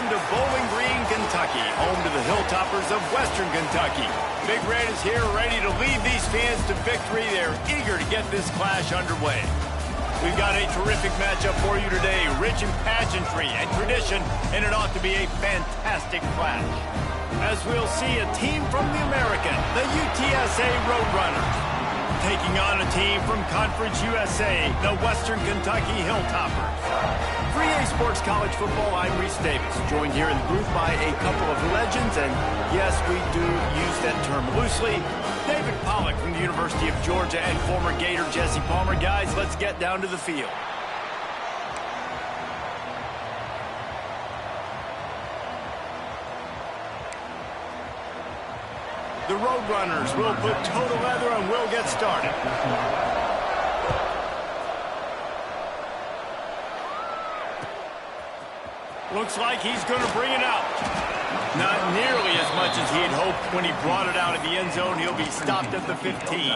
to Bowling Green, Kentucky, home to the Hilltoppers of Western Kentucky. Big Red is here ready to lead these fans to victory. They're eager to get this clash underway. We've got a terrific matchup for you today, rich in pageantry and tradition, and it ought to be a fantastic clash. As we'll see, a team from the American, the UTSA Roadrunners, taking on a team from Conference USA, the Western Kentucky Hilltoppers. For EA Sports College Football, I'm Reese Davis, joined here in the booth by a couple of legends, and yes, we do use that term loosely. David Pollack from the University of Georgia and former Gator Jesse Palmer. Guys, let's get down to the field. The Roadrunners will put toe to leather and we'll get started. Looks like he's going to bring it out. Not nearly as much as he had hoped when he brought it out of the end zone. He'll be stopped at the 15.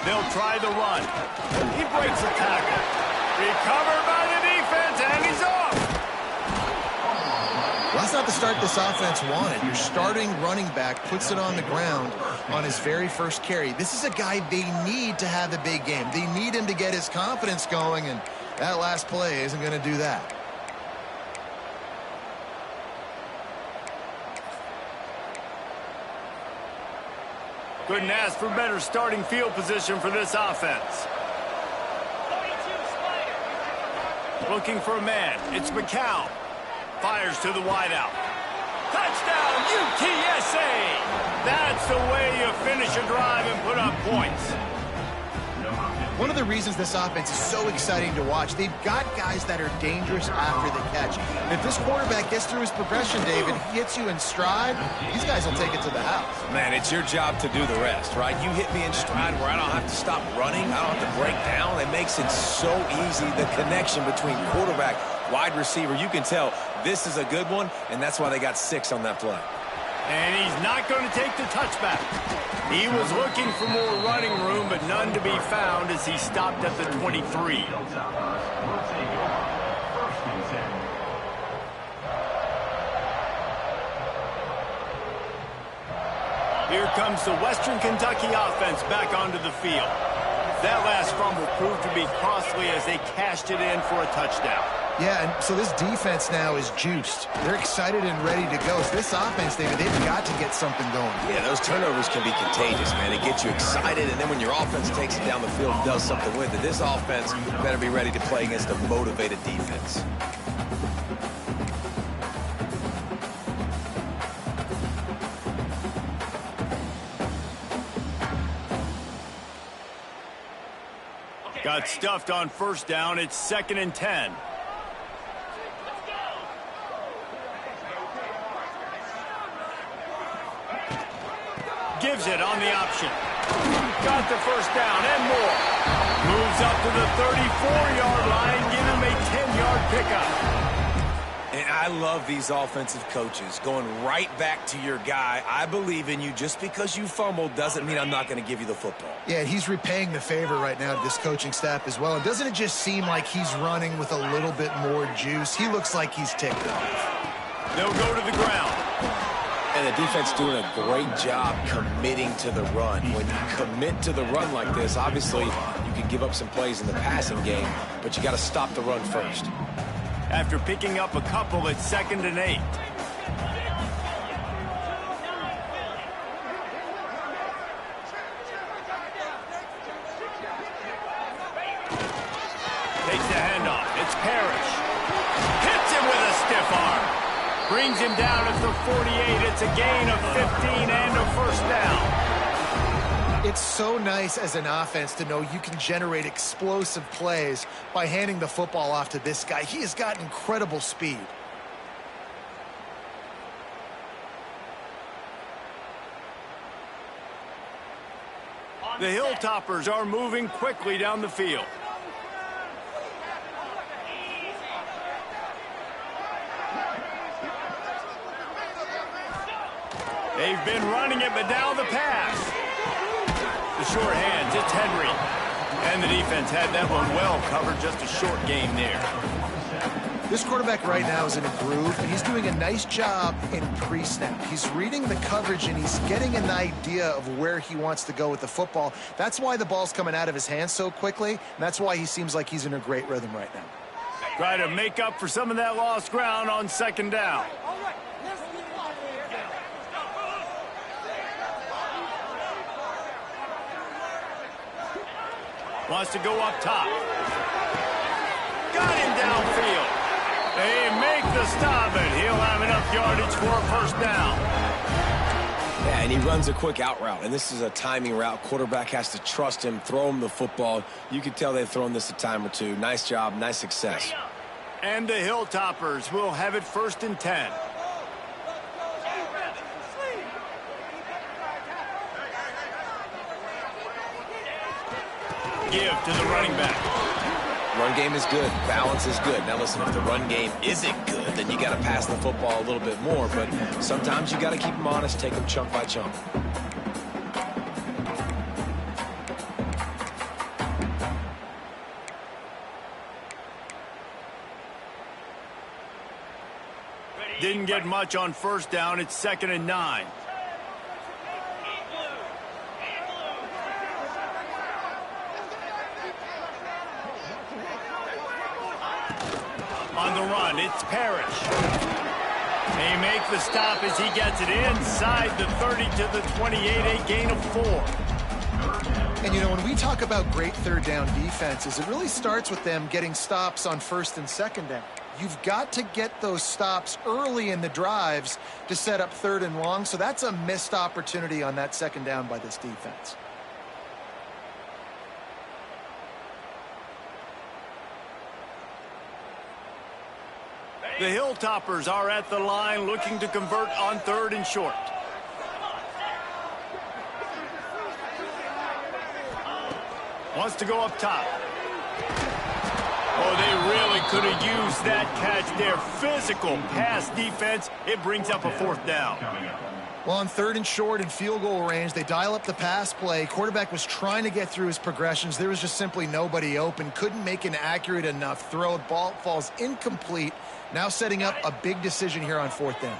They'll try the run. He breaks the tackle. Recovered by the defense, and he's off. Well, that's not the start this offense wanted. Your starting running back puts it on the ground on his very first carry. This is a guy they need to have a big game. They need him to get his confidence going, and that last play isn't going to do that. Couldn't ask for better starting field position for this offense. Looking for a man. It's McCown. Fires to the wideout. Touchdown, UTSA! That's the way you finish a drive and put up points. One of the reasons this offense is so exciting to watch, they've got guys that are dangerous after the catch. And if this quarterback gets through his progression, David, he hits you in stride, these guys will take it to the house. Man, it's your job to do the rest, right? You hit me in stride where I don't have to stop running, I don't have to break down. It makes it so easy, the connection between quarterback, wide receiver. You can tell this is a good one, and that's why they got 6 on that play. And he's not going to take the touchback. He was looking for more running room, but none to be found as he stopped at the 23. Here comes the Western Kentucky offense back onto the field. That last fumble proved to be costly as they cashed it in for a touchdown. Yeah, and so this defense now is juiced. They're excited and ready to go. So this offense, David, they've got to get something going. Yeah, those turnovers can be contagious, man. They get you excited, and then when your offense takes it down the field and does something with it, this offense better be ready to play against a motivated defense. Got stuffed on first down. It's 2nd and 10. Gives it on the option. Got the first down and more. Moves up to the 34-yard line. Give him a 10-yard pickup. And I love these offensive coaches going right back to your guy. I believe in you. Just because you fumbled doesn't mean I'm not going to give you the football. Yeah, he's repaying the favor right now to this coaching staff as well. And doesn't it just seem like he's running with a little bit more juice? He looks like he's ticked off. They'll go to the ground. And the defense doing a great job committing to the run. When you commit to the run like this, obviously you can give up some plays in the passing game, but you got to stop the run first. After picking up a couple, it's 2nd and 8. Takes the handoff. It's Parrish. Hits him with a stiff arm. Brings him down at the 48. It's a gain of 15 and a first down. It's so nice as an offense to know you can generate explosive plays by handing the football off to this guy. He has got incredible speed. The Hilltoppers are moving quickly down the field. They've been running it, but now the pass. The short hands, it's Henry. And the defense had that one well covered, just a short game there. This quarterback right now is in a groove, and he's doing a nice job in pre-snap. He's reading the coverage, and he's getting an idea of where he wants to go with the football. That's why the ball's coming out of his hands so quickly, and that's why he seems like he's in a great rhythm right now. Try to make up for some of that lost ground on second down. Wants to go up top. Got him downfield. They make the stop, and he'll have enough yardage for a first down. Yeah, and he runs a quick out route, and this is a timing route. Quarterback has to trust him, throw him the football. You can tell they've thrown this a time or two. Nice job, nice success. And the Hilltoppers will have it 1st and 10. Give to the running back. Run game is good. Balance is good. Now listen, if the run game isn't good, then you got to pass the football a little bit more. But sometimes you got to keep them honest, take them chunk by chunk. Didn't get much on first down. It's 2nd and 9. On the run, it's Parrish. They make the stop as he gets it inside the 30 to the 28, a gain of 4. And, you know, when we talk about great third down defenses, it really starts with them getting stops on 1st and 2nd down. You've got to get those stops early in the drives to set up 3rd and long, so that's a missed opportunity on that 2nd down by this defense. The Hilltoppers are at the line looking to convert on 3rd and short. Wants to go up top. Oh, they really could have used that catch there. Physical pass defense. It brings up a 4th down. Well, on 3rd and short and field goal range, they dial up the pass play. Quarterback was trying to get through his progressions. There was just simply nobody open. Couldn't make an accurate enough throw. Ball falls incomplete. Now setting up a big decision here on 4th down.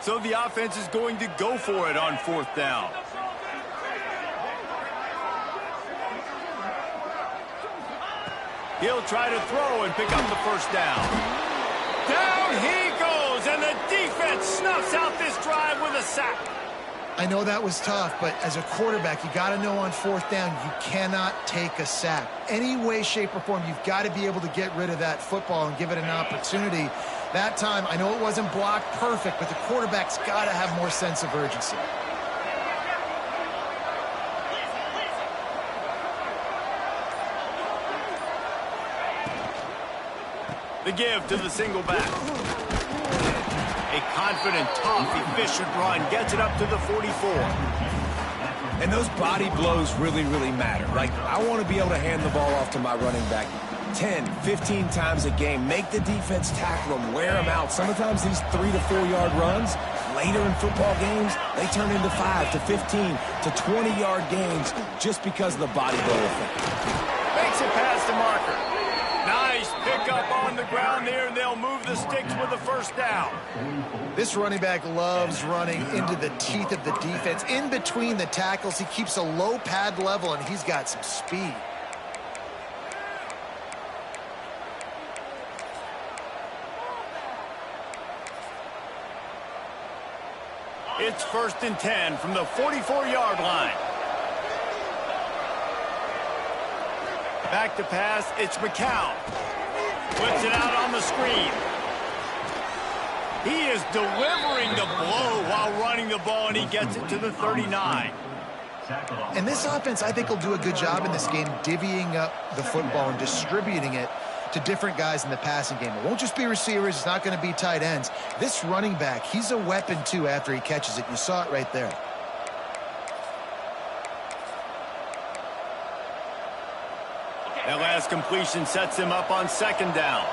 So the offense is going to go for it on 4th down. He'll try to throw and pick up the first down. Down he goes, and the defense snuffs out this drive with a sack. I know that was tough, but as a quarterback, you got to know on 4th down, you cannot take a sack. Any way, shape, or form, you've got to be able to get rid of that football and give it an opportunity. That time, I know it wasn't blocked perfect, but the quarterback's got to have more sense of urgency. The give to the single back. A confident, tough, efficient run gets it up to the 44. And those body blows really, really matter. Like, I want to be able to hand the ball off to my running back 10, 15 times a game. Make the defense tackle them, wear them out. Sometimes these 3 to 4 yard runs, later in football games, they turn into 5 to 15 to 20-yard gains just because of the body blow effect. Makes it past the marker. Nice pickup on the ground there, and they'll move the sticks with a first down. This running back loves running into the teeth of the defense. In between the tackles, he keeps a low pad level, and he's got some speed. It's 1st and 10 from the 44-yard line. Back to pass, it's McCown. Flips it out on the screen. He is delivering the blow while running the ball, and he gets it to the 39. And this offense, I think, will do a good job in this game divvying up the football and distributing it to different guys in the passing game. It won't just be receivers. It's not going to be tight ends. This running back, he's a weapon, too, after he catches it. You saw it right there. That last completion sets him up on second down.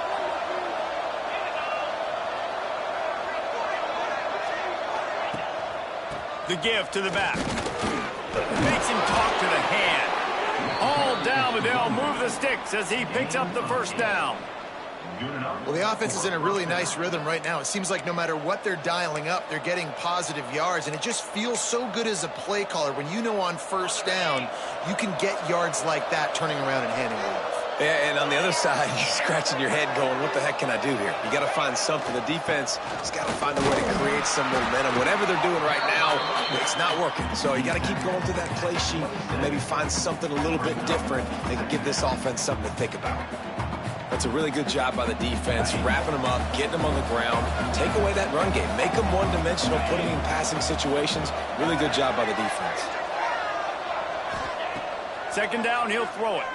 The give to the back. Makes him talk to the hand. All down, but they'll move the sticks as he picks up the first down. Well, the offense is in a really nice rhythm right now. It seems like no matter what they're dialing up, they're getting positive yards, and it just feels so good as a play caller when you know on first down you can get yards like that turning around and handing it off. Yeah, and on the other side, you're scratching your head going, what the heck can I do here? You got to find something. The defense has got to find a way to create some momentum. Whatever they're doing right now, it's not working. So you got to keep going through that play sheet and maybe find something a little bit different that can give this offense something to think about. That's a really good job by the defense, wrapping them up, getting them on the ground, take away that run game, make them one-dimensional, put them in passing situations. Really good job by the defense. Second down, he'll throw it.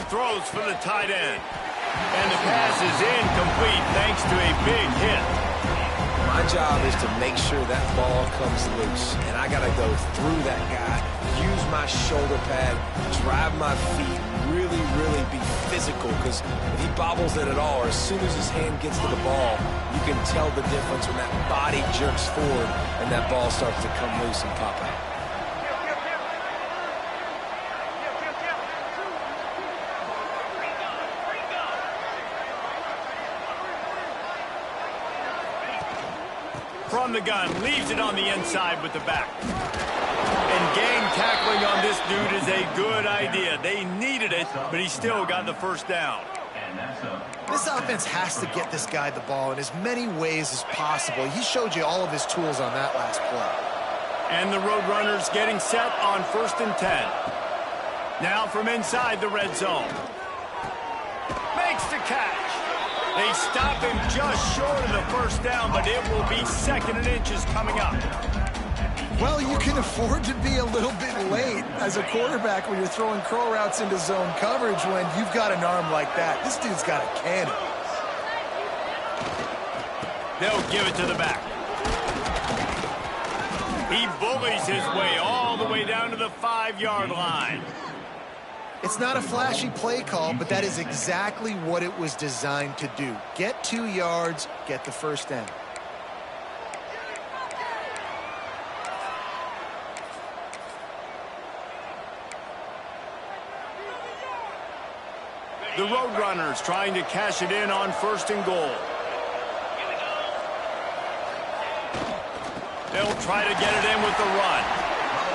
Throws for the tight end. And the pass is incomplete thanks to a big hit. My job is to make sure that ball comes loose. And I got to go through that guy, use my shoulder pad, drive my feet, really be physical. Because if he bobbles it at all, or as soon as his hand gets to the ball, you can tell the difference when that body jerks forward and that ball starts to come loose and pop out. From the gun, leaves it on the inside with the back. And game tackling on this dude is a good idea. They needed it, but he still got the first down. This offense has to get this guy the ball in as many ways as possible. He showed you all of his tools on that last play. And the Roadrunners getting set on 1st and 10. Now from inside the red zone. Makes the catch. They stop him just short of the first down, but it will be 2nd and inches coming up. Well, you can afford to be a little bit late as a quarterback when you're throwing curl routes into zone coverage when you've got an arm like that. This dude's got a cannon. They'll give it to the back. He bullies his way all the way down to the 5-yard line. It's not a flashy play call, but that is exactly what it was designed to do. Get 2 yards, get the first down. The Roadrunners trying to cash it in on 1st and goal. They'll try to get it in with the run.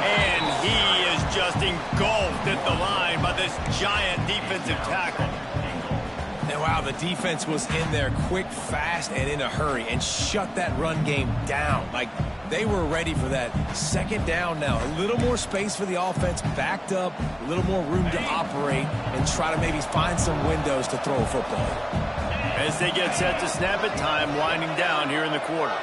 And he is just engulfed at the line by this giant defensive tackle. And wow, the defense was in there quick, fast, and in a hurry and shut that run game down. Like, they were ready for that 2nd down now. A little more space for the offense, backed up, a little more room to operate and try to maybe find some windows to throw a football. As they get set to snap it, time winding down here in the quarter.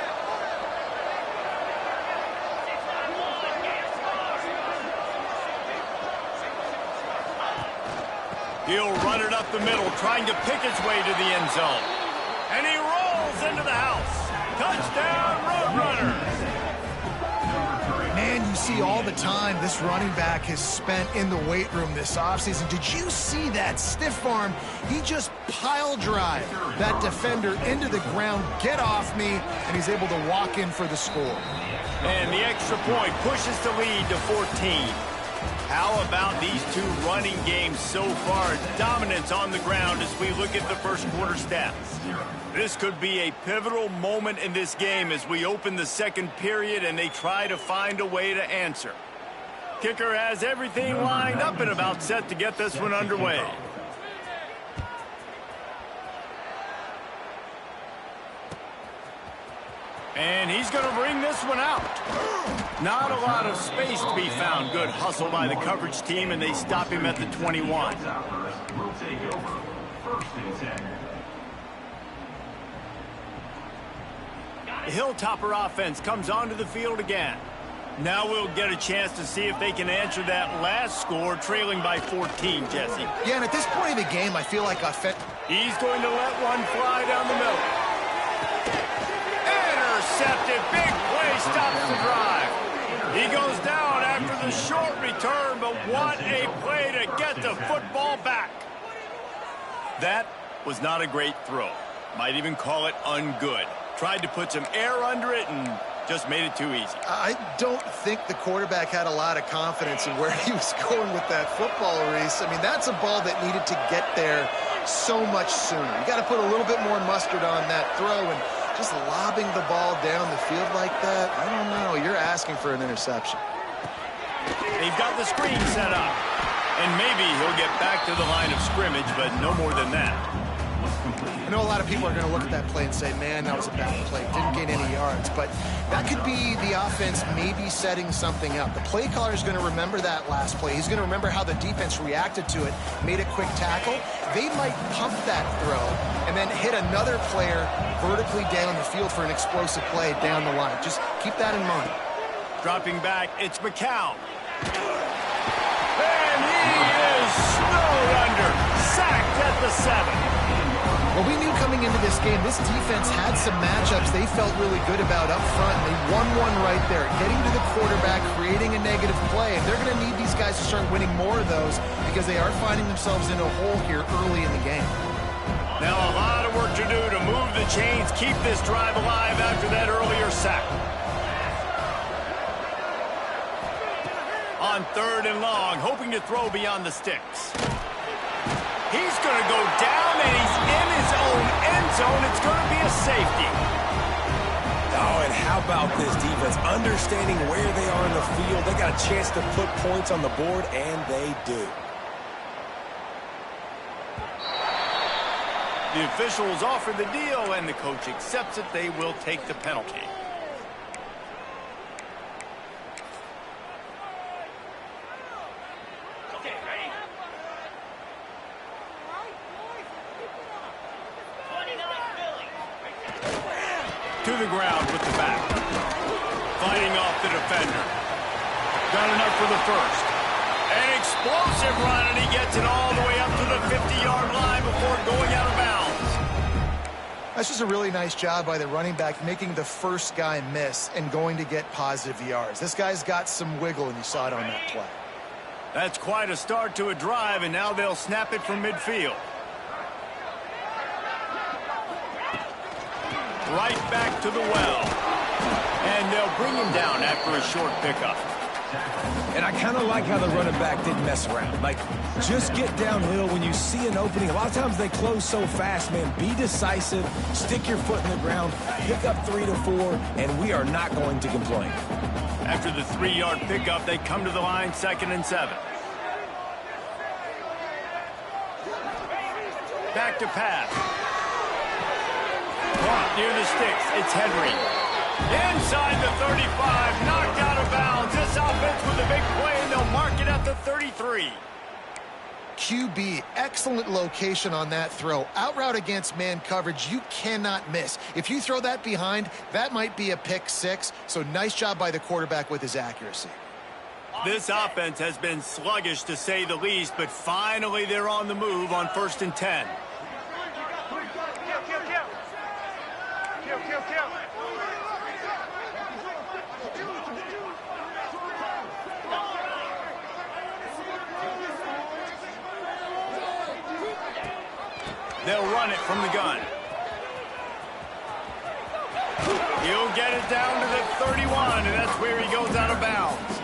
He'll run it up the middle, trying to pick his way to the end zone. And he rolls into the house. Touchdown, Roadrunners! Man, you see all the time this running back has spent in the weight room this offseason. Did you see that stiff arm? He just pile drive that defender into the ground, get off me, and he's able to walk in for the score. And the extra point pushes the lead to 14. How about these two running games so far? Dominance on the ground as we look at the first quarter stats. This could be a pivotal moment in this game as we open the second period and they try to find a way to answer. Kicker has everything lined up and about set to get this one underway. And he's going to bring this one out. Not a lot of space to be found. Good hustle by the coverage team, and they stop him at the 21. The Hilltopper offense comes onto the field again. Now we'll get a chance to see if they can answer that last score, trailing by 14, Jesse. Yeah, and at this point of the game, I feel like he's going to let one fly down the middle. Intercepted. Big play stops the drive. He goes down after the short return, but what a play to get the football back. That was not a great throw. Might even call it ungood. Tried to put some air under it and just made it too easy. I don't think the quarterback had a lot of confidence in where he was going with that football, Reese. I mean, that's a ball that needed to get there so much sooner. You got to put a little bit more mustard on that throw, and just lobbing the ball down the field like that, I don't know. You're asking for an interception. They've got the screen set up. And maybe he'll get back to the line of scrimmage, but no more than that. I know a lot of people are going to look at that play and say, man, that was a bad play. Didn't gain any yards. But that could be the offense maybe setting something up. The play caller is going to remember that last play. He's going to remember how the defense reacted to it, made a quick tackle. They might pump that throw and then hit another player vertically down the field for an explosive play down the line. Just keep that in mind. Dropping back, it's McCown. And he is snowed under. Sacked at the 7. Well, we knew coming into this game, this defense had some matchups they felt really good about up front. And they won one right there, getting to the quarterback, creating a negative play. And they're going to need these guys to start winning more of those because they are finding themselves in a hole here early in the game. Now a lot of work to do to move the chains, keep this drive alive after that earlier sack. On 3rd and long, hoping to throw beyond the sticks. He's going to go down, and he's in his own end zone. It's going to be a safety. Oh, and how about this defense? Understanding where they are in the field. They got a chance to put points on the board, and they do. The officials offer the deal, and the coach accepts it. They will take the penalty. To the ground with the back. Fighting off the defender. Got enough for the first. An explosive run, and he gets it all the way up to the 50-yard line before going out of bounds. That's just a really nice job by the running back, making the first guy miss and going to get positive yards. This guy's got some wiggle, and you saw it on that play. That's quite a start to a drive, and now they'll snap it from midfield. Right back to the well. And they'll bring him down after a short pickup. And I kind of like how the running back didn't mess around. Like, just get downhill when you see an opening. A lot of times they close so fast, man. Be decisive, stick your foot in the ground, pick up 3 to 4, and we are not going to complain. After the 3-yard pickup, they come to the line, 2nd and 7. Back to pass. Caught near the sticks. It's Henry. Inside the 35, knocked out of bounds. This offense with a big play, and they'll mark it at the 33. QB, excellent location on that throw. Out route against man coverage, you cannot miss. If you throw that behind, that might be a pick 6. So nice job by the quarterback with his accuracy. This offense has been sluggish to say the least, but finally they're on the move on 1st and 10. They'll run it from the gun. He'll get it down to the 31, and that's where he goes out of bounds.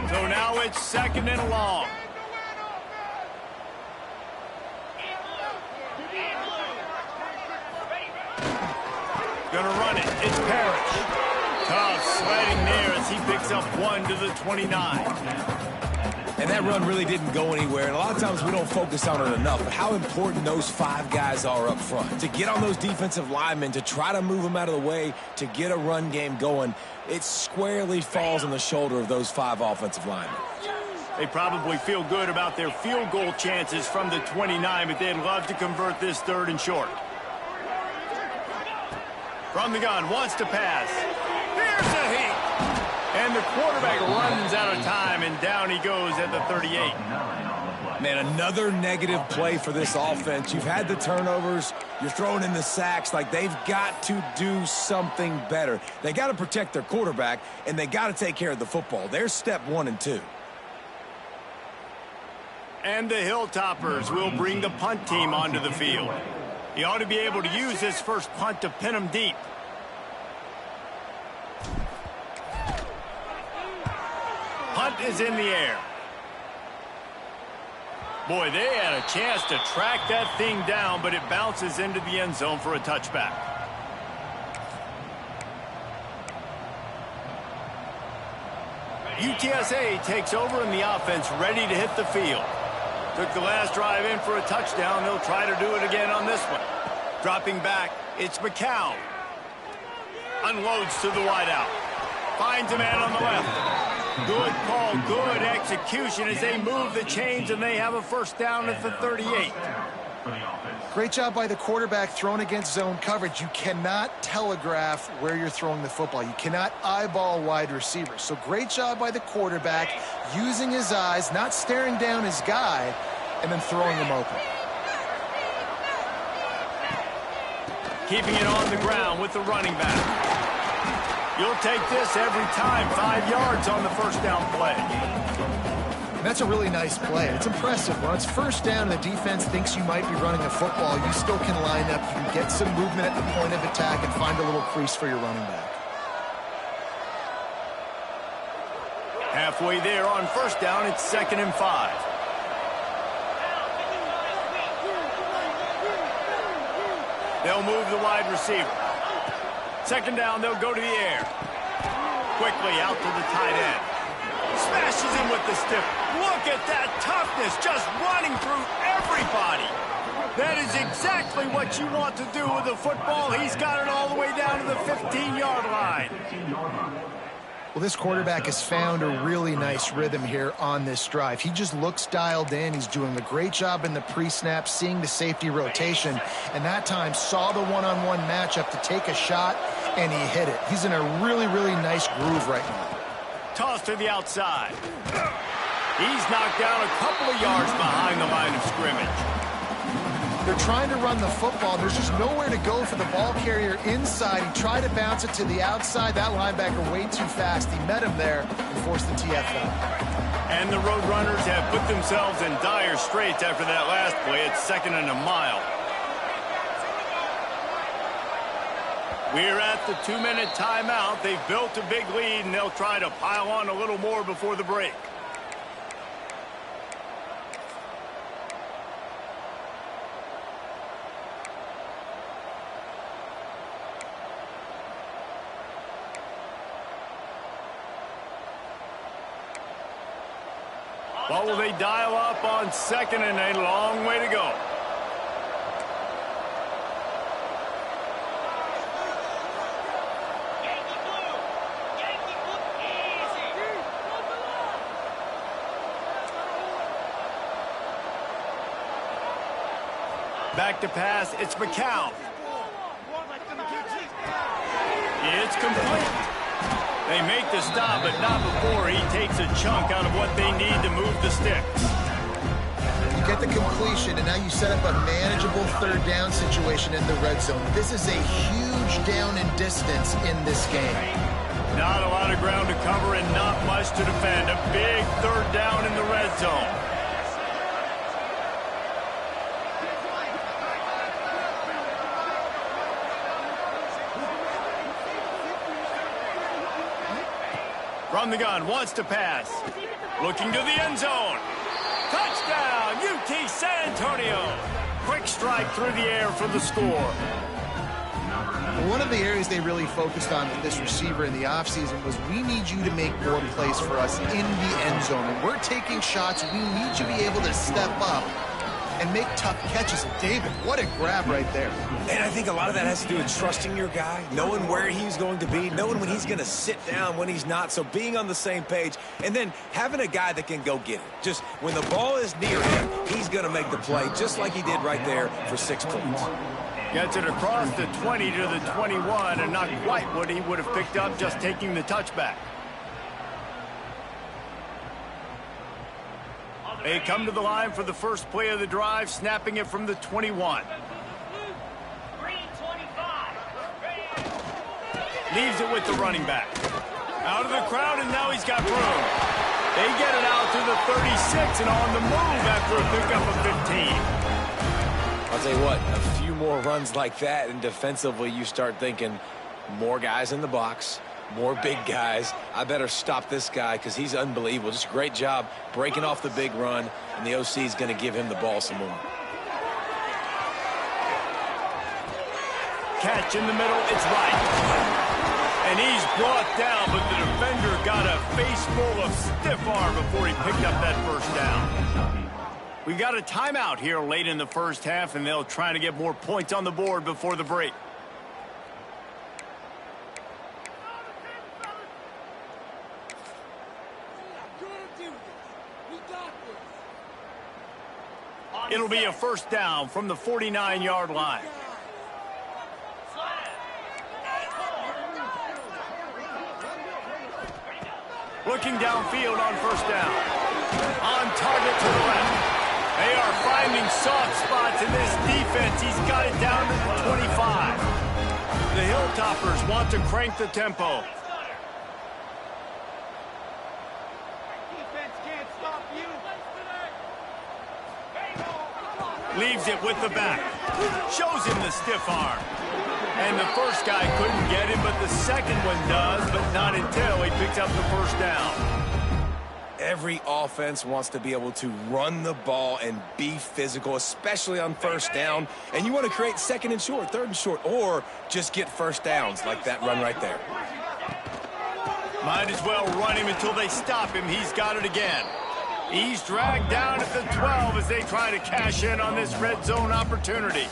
So now it's 2nd and long. Gonna run it. It's Parrish. Tough sliding there as he picks up 1 to the 29. And that run really didn't go anywhere. And a lot of times we don't focus on it enough. But how important those 5 guys are up front. To get on those defensive linemen, to try to move them out of the way, to get a run game going, it squarely falls on the shoulder of those 5 offensive linemen. They probably feel good about their field goal chances from the 29, but they'd love to convert this 3rd and short. From the gun, wants to pass. Here's a heat. And the quarterback runs out of time, and down he goes at the 38. Man, another negative play for this offense. You've had the turnovers. You're throwing in the sacks. Like, they've got to do something better. They got to protect their quarterback, and they got to take care of the football. There's step 1 and 2. And the Hilltoppers will bring the punt team onto the field. He ought to be able to use his first punt to pin him deep. Punt is in the air. Boy, they had a chance to track that thing down, but it bounces into the end zone for a touchback. UTSA takes over in the offense, ready to hit the field. Took the last drive in for a touchdown. They'll try to do it again on this one. Dropping back, it's McCown. Unloads to the wideout. Finds a man on the left. Good call, good execution as they move the chains, and they have a first down at the 38. Great job by the quarterback thrown against zone coverage. You cannot telegraph where you're throwing the football. You cannot eyeball wide receivers. So great job by the quarterback using his eyes, not staring down his guy, and then throwing him open. Keeping it on the ground with the running back. You'll take this every time. 5 yards on the first down play. That's a really nice play. It's impressive. When it's first down and the defense thinks you might be running a football, you still can line up. You can get some movement at the point of attack and find a little crease for your running back. Halfway there on first down, it's 2nd and 5. They'll move the wide receiver. 2nd down, they'll go to the air. Quickly out to the tight end. Smashes him with the stiff. Look at that toughness, just running through everybody. That is exactly what you want to do with the football. He's got it all the way down to the 15-yard line. Well, this quarterback has found a really nice rhythm here on this drive. He just looks dialed in. He's doing a great job in the pre-snap, seeing the safety rotation, and that time saw the one-on-one matchup to take a shot, and he hit it. He's in a really, really nice groove right now. Toss to the outside. He's knocked down a couple of yards behind the line of scrimmage. They're trying to run the football. There's just nowhere to go for the ball carrier inside. He tried to bounce it to the outside. That linebacker way too fast. He met him there and forced the TFL. And the Roadrunners have put themselves in dire straits after that last play. It's 2nd and a mile. We're at the 2-minute timeout. They've built a big lead, and they'll try to pile on a little more before the break. What will they dial up on 2nd and a long way to go? Back to pass, it's McCown. It's complete. They make the stop, but not before he takes a chunk out of what they need to move the sticks. You get the completion, and now you set up a manageable 3rd down situation in the red zone. This is a huge down in distance in this game. Not a lot of ground to cover and not much to defend. A big 3rd down in the red zone. From the gun, wants to pass. Looking to the end zone. Touchdown, UT San Antonio. Quick strike through the air for the score. One of the areas they really focused on with this receiver in the offseason was we need you to make more plays for us in the end zone. And we're taking shots. We need you to be able to step up and make tough catches. And David, what a grab right there. And I think a lot of that has to do with trusting your guy, knowing where he's going to be, knowing when he's going to sit down, when he's not. So being on the same page, and then having a guy that can go get it. Just when the ball is near him, he's going to make the play, just like he did right there for 6 points. Gets it across the 20 to the 21, and not quite what he would have picked up just taking the touchback. They come to the line for the first play of the drive, snapping it from the 21. Leaves it with the running back. Out of the crowd, and now he's got room. They get it out to the 36 and on the move after a pickup of 15. I'll tell you what, a few more runs like that, and defensively you start thinking more guys in the box, more big guys. I better stop this guy because he's unbelievable. Just a great job breaking off the big run, and the OC is going to give him the ball some more. Catch in the middle, it's right. And he's brought down, but the defender got a face full of stiff arm before he picked up that first down. We've got a timeout here late in the first half, and they'll try to get more points on the board before the break. It'll be a first down from the 49-yard line. Looking downfield on first down. On target to the left. They are finding soft spots in this defense. He's got it down to the 25. The Hilltoppers want to crank the tempo. Defense can't stop you. Leaves it with the back. Shows him the stiff arm. And the first guy couldn't get him, but the second one does, but not until he picks up the first down. Every offense wants to be able to run the ball and be physical, especially on first down. And you want to create second and short, third and short, or just get first downs like that run right there. Might as well run him until they stop him. He's got it again. He's dragged down at the 12 as they try to cash in on this red zone opportunity.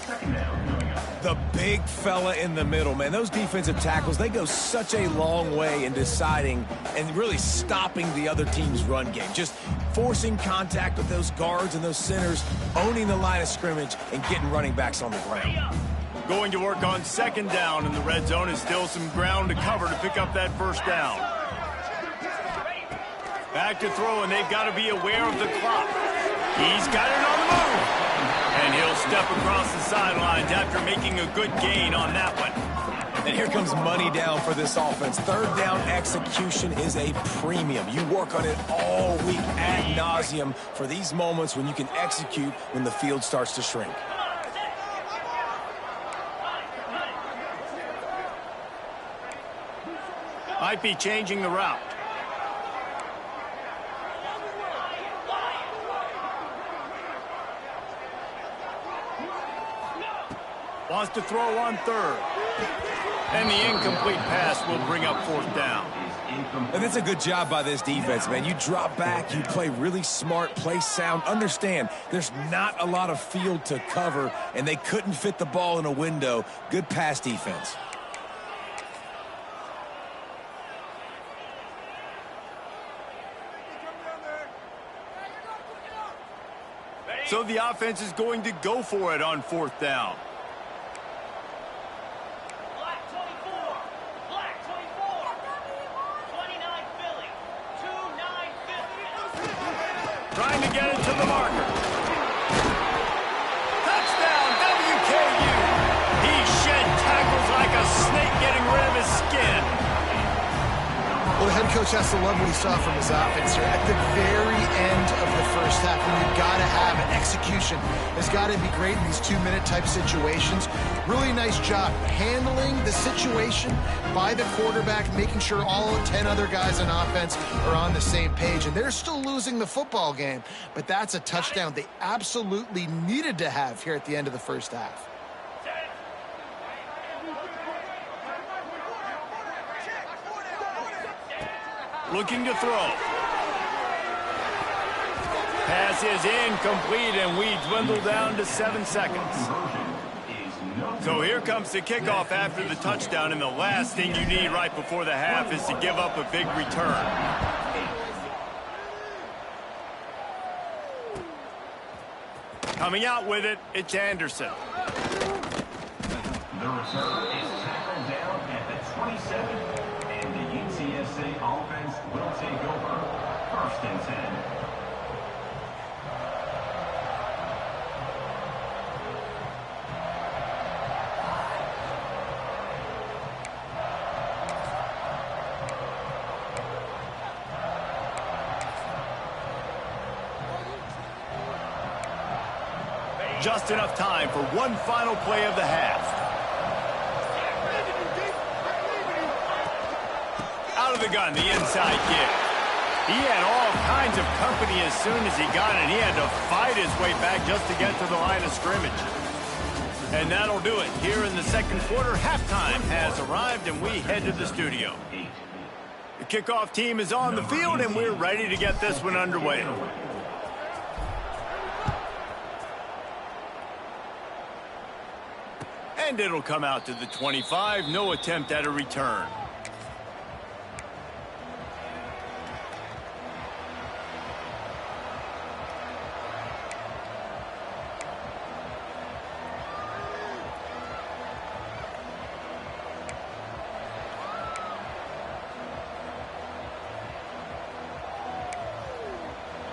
The big fella in the middle, man. Those defensive tackles, they go such a long way in deciding and really stopping the other team's run game. Just forcing contact with those guards and those centers, owning the line of scrimmage, and getting running backs on the ground. Going to work on second down in the red zone is still some ground to cover to pick up that first down. Back to throw, and they've got to be aware of the clock. He's got it on the move. And he'll step across the sidelines after making a good gain on that one. And here comes money down for this offense. Third down execution is a premium. You work on it all week ad nauseum for these moments when you can execute when the field starts to shrink. Might be changing the route. Wants to throw on third. And the incomplete pass will bring up fourth down. And it's a good job by this defense, man. You drop back, you play really smart, play sound. Understand, there's not a lot of field to cover, and they couldn't fit the ball in a window. Good pass defense. So the offense is going to go for it on fourth down. Trying to get it to the marker. Touchdown, WKU. He shed tackles like a snake getting rid of his skin. Well, the head coach has to love what he saw from his offense here. At the very end of the first half, when you've got to have it, execution has got to be great in these two-minute type situations. Really nice job handling the situation by the quarterback, making sure all 10 other guys on offense are on the same page. And they're still losing the football game, but that's a touchdown they absolutely needed to have here at the end of the first half. Looking to throw. Pass is incomplete, and we dwindle down to 7 seconds. So here comes the kickoff after the touchdown, and the last thing you need right before the half is to give up a big return. Coming out with it, it's Anderson. The return is tackled down at the 27, and the UTSA offense will take over. First and 10. Just enough time for one final play of the half. Out of the gun, the inside kick. He had all kinds of company as soon as he got it. He had to fight his way back just to get to the line of scrimmage. And that'll do it. Here in the second quarter, halftime has arrived, and we head to the studio. The kickoff team is on the field, and we're ready to get this one underway. And it'll come out to the 25. No attempt at a return.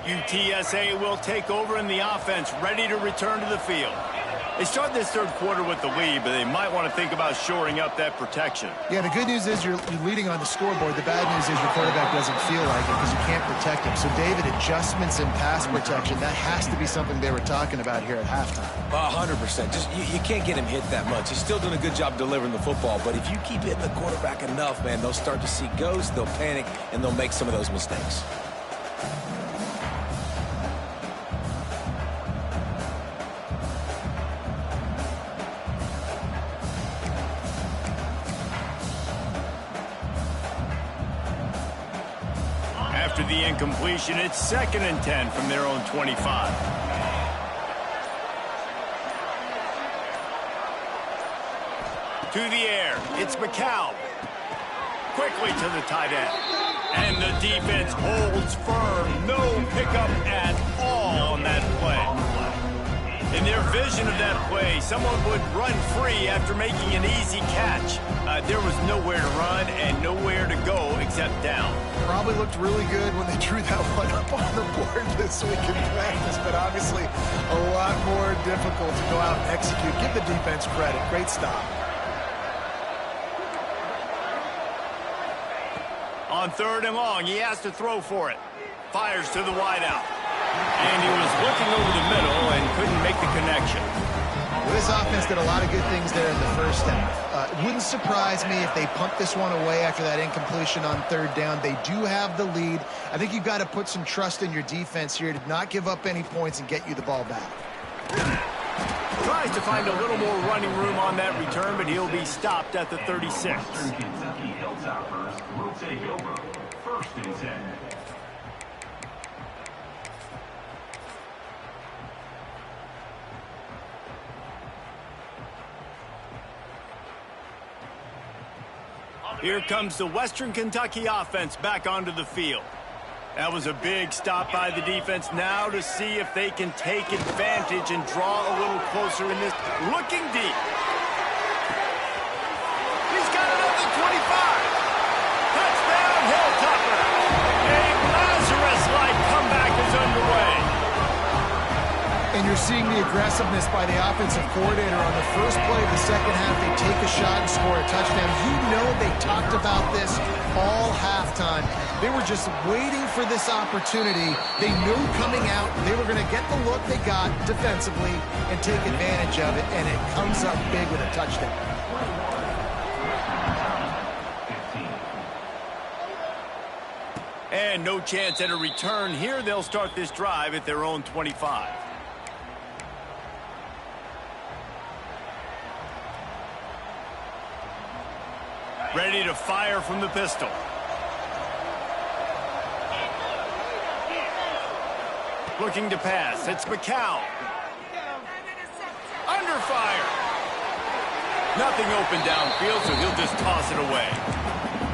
UTSA will take over in the offense, ready to return to the field. They start this third quarter with the lead, but they might want to think about shoring up that protection. Yeah, the good news is you're leading on the scoreboard. The bad news is your quarterback doesn't feel like it because you can't protect him. So, David, adjustments in pass protection, that has to be something they were talking about here at halftime. 100%. Just you can't get him hit that much. He's still doing a good job delivering the football, but if you keep hitting the quarterback enough, man, they'll start to see ghosts, they'll panic, and they'll make some of those mistakes. After the incompletion, it's 2nd and 10 from their own 25. To the air, it's McCown. Quickly to the tight end. And the defense holds firm. No pickup at all on that play. In their vision of that play, someone would run free after making an easy catch. There was nowhere to run and nowhere to go except down. Probably looked really good when they drew that one up on the board this week in practice, but obviously a lot more difficult to go out and execute. Give the defense credit. Great stop. On 3rd and long, he has to throw for it. Fires to the wideout. And he was looking over the middle and couldn't make the connection. Well, this offense did a lot of good things there in the first half. It wouldn't surprise me if they pumped this one away after that incompletion on 3rd down. They do have the lead. I think you've got to put some trust in your defense here to not give up any points and get you the ball back. Tries to find a little more running room on that return, but he'll be stopped at the 36. Kentucky Hilltoppers will take over. 1st and 10. Here comes the Western Kentucky offense back onto the field. That was a big stop by the defense. Now to see if they can take advantage and draw a little closer in this. Looking deep. He's got it up to 25. Touchdown, Hilltopper. A Lazarus-like comeback is underway. And you're seeing the aggressiveness by the offensive coordinator on the first play of the second half. They take a shot and score a touchdown. You know they talked about this all halftime. They were just waiting for this opportunity. They knew coming out they were going to get the look they got defensively and take advantage of it, and it comes up big with a touchdown. And no chance at a return here. They'll start this drive at their own 25. Ready to fire from the pistol. Looking to pass. It's McCown. Under fire. Nothing open downfield, so he'll just toss it away.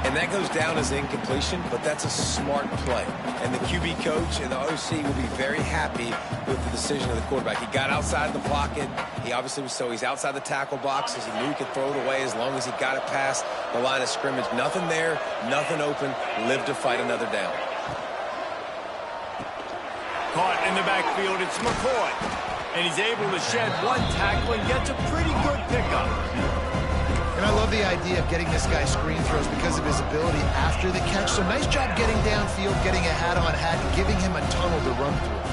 And that goes down as incompletion, but that's a smart play. And the QB coach and the OC will be very happy with the decision of the quarterback. He got outside the pocket. He obviously was he's outside the tackle boxes. He knew he could throw it away as long as he got it past the line of scrimmage. Nothing there, nothing open. Lived to fight another down. Caught in the backfield, it's McCoy. And he's able to shed one tackle and gets a pretty good pickup. And I love the idea of getting this guy screen throws because of his ability after the catch. So nice job getting downfield, getting a hat-on hat, and giving him a tunnel to run through.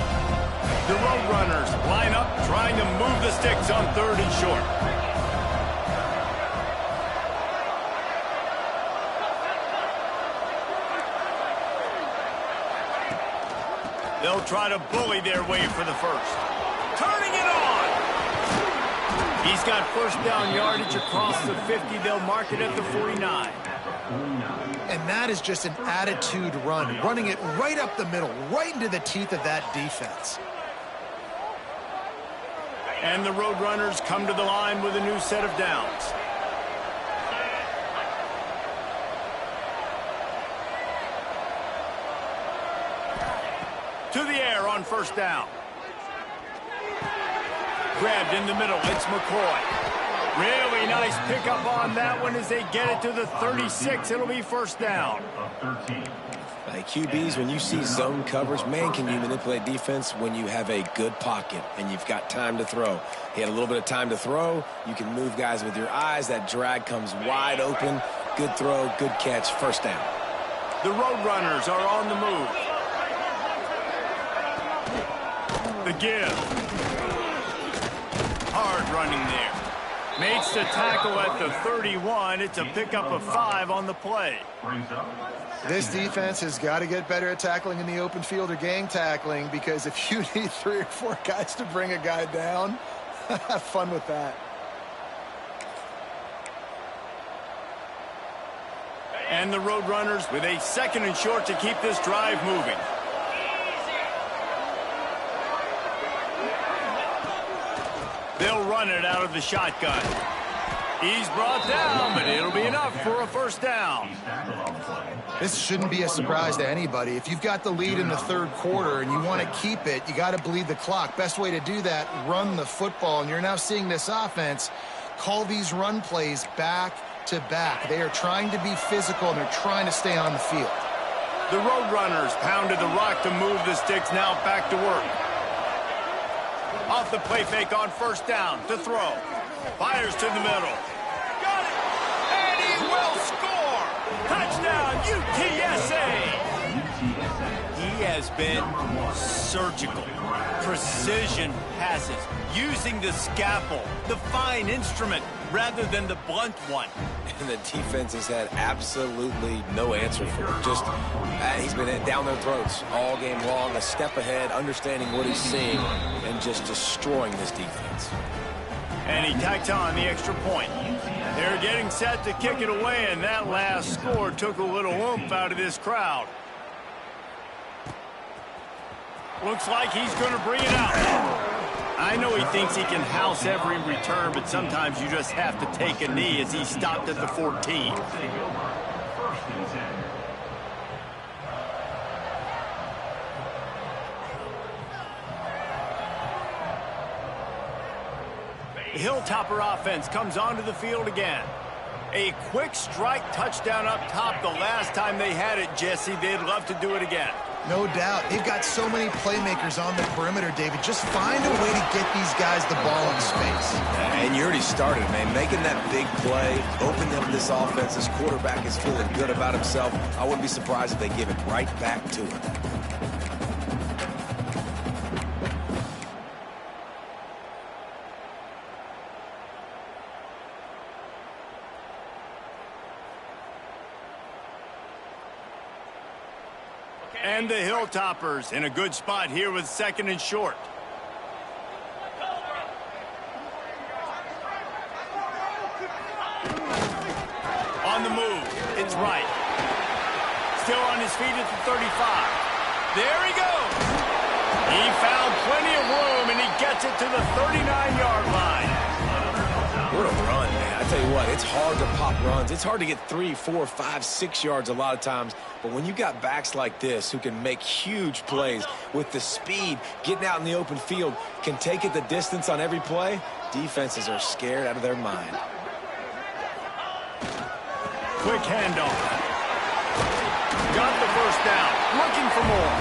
The Roadrunners line up, trying to move the sticks on 3rd and short. They'll try to bully their way for the first. Turning it on! He's got first down yardage across the 50. They'll mark it at the 49. And that is just an attitude run, running it right up the middle, right into the teeth of that defense. And the Roadrunners come to the line with a new set of downs. To the air on first down. Grabbed in the middle, it's McCoy. Really nice pickup on that one as they get it to the 36. It'll be first down. Like QBs, when you see zone coverage, man, can you manipulate defense when you have a good pocket and you've got time to throw. He had a little bit of time to throw. You can move guys with your eyes. That drag comes wide open. Good throw, good catch, first down. The Roadrunners are on the move. The give. Hard running there. Makes the tackle at the 31. It's a pickup of 5 on the play. This defense has got to get better at tackling in the open field or gang tackling, because if you need 3 or 4 guys to bring a guy down, have fun with that. And the Roadrunners with a 2nd and short to keep this drive moving. They'll run it out of the shotgun. He's brought down, but it'll be enough for a first down. This shouldn't be a surprise to anybody. If you've got the lead in the 3rd quarter and you want to keep it, you got to bleed the clock. Best way to do that, run the football. And you're now seeing this offense call these run plays back to back. They are trying to be physical, and they're trying to stay on the field. The Roadrunners pounded the rock to move the sticks, now back to work. Off the play fake on first down to throw. Fires to the middle. Got it! And he will score! Touchdown, UTSA! He has been surgical. Precision passes. Using the scalpel, the fine instrument, rather than the blunt one. And the defense has had absolutely no answer for him. Just, he's been down their throats all game long, a step ahead, understanding what he's seeing, and just destroying this defense. And he tacks on the extra point. They're getting set to kick it away, and that last score took a little oomph out of this crowd. Looks like he's going to bring it out. I know he thinks he can house every return, but sometimes you just have to take a knee as he stopped at the 14. The Hilltopper offense comes onto the field again. A quick strike touchdown up top the last time they had it, Jesse. They'd love to do it again. No doubt. They've got so many playmakers on the perimeter, David. Just find a way to get these guys the ball in space. And you already started, man. Making that big play, opening up this offense. This quarterback is feeling good about himself. I wouldn't be surprised if they give it right back to him. And the Hilltoppers in a good spot here with 2nd and short. On the move, it's right. Still on his feet at the 35. There he goes. He found plenty of room, and he gets it to the 39-yard line. What a run, man. I tell you what, it's hard to pop runs. It's hard to get 3, 4, 5, 6 yards a lot of times. But when you got backs like this who can make huge plays with the speed, getting out in the open field, can take it the distance on every play, defenses are scared out of their mind. Quick handoff. Got the first down. Looking for more.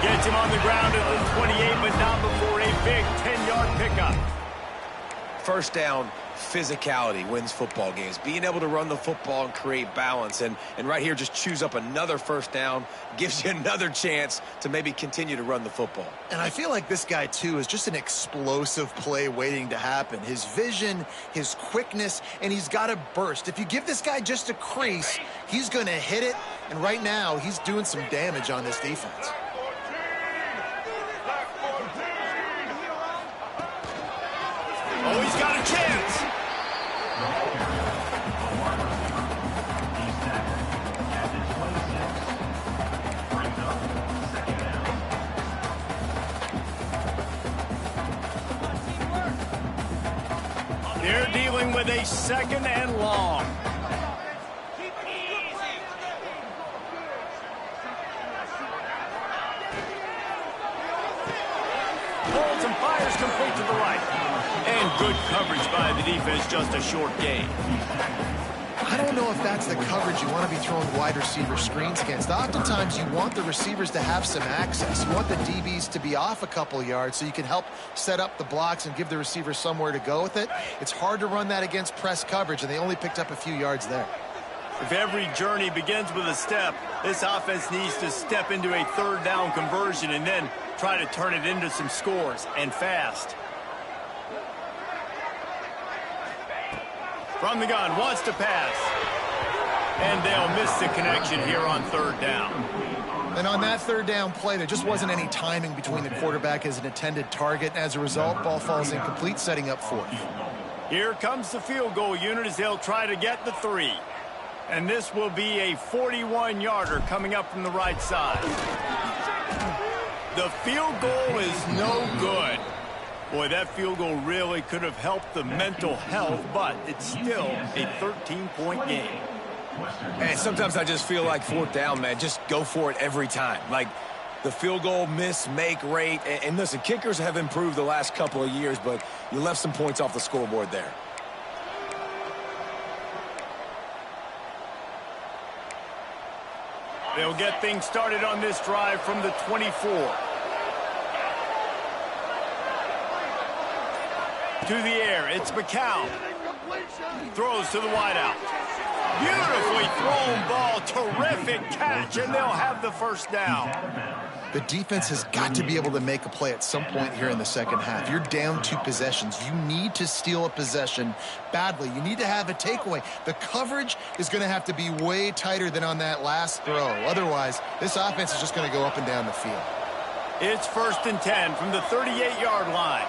Gets him on the ground at the 28, but not before a big 10-yard pickup. First down, physicality wins football games. Being able to run the football and create balance. And right here, just choose up another first down, gives you another chance to maybe continue to run the football. And I feel like this guy, too, is just an explosive play waiting to happen. His vision, his quickness, and he's got a burst. If you give this guy just a crease, he's going to hit it. And right now, he's doing some damage on this defense. Oh, he's got a chance. They're dealing with a second and long. Holds and fires complete to the right. And good coverage by the defense, just a short gain. I don't know if that's the coverage you want to be throwing wide receiver screens against. Oftentimes, you want the receivers to have some access. You want the DBs to be off a couple yards so you can help set up the blocks and give the receivers somewhere to go with it. It's hard to run that against press coverage, and they only picked up a few yards there. If every journey begins with a step, this offense needs to step into a third down conversion and then try to turn it into some scores, and fast. From the gun, wants to pass. And they'll miss the connection here on third down. And on that third down play, there just wasn't any timing between the quarterback as an intended target. As a result, ball falls incomplete, setting up fourth. Here comes the field goal unit as they'll try to get the 3. And this will be a 41-yarder coming up from the right side. The field goal is no good. Boy, that field goal really could have helped the mental health, but it's still a 13-point game. And sometimes I just feel like fourth down, man, just go for it every time. Like the field goal miss-make rate. And listen, kickers have improved the last couple of years, but you left some points off the scoreboard there. They'll get things started on this drive from the 24. To the air, it's McCown. Throws to the wideout. Beautifully thrown ball, terrific catch, and they'll have the first down. The defense has got to be able to make a play at some point here in the second half. You're down 2 possessions. You need to steal a possession badly. You need to have a takeaway. The coverage is going to have to be way tighter than on that last throw. Otherwise, this offense is just going to go up and down the field. It's 1st and 10 from the 38-yard line.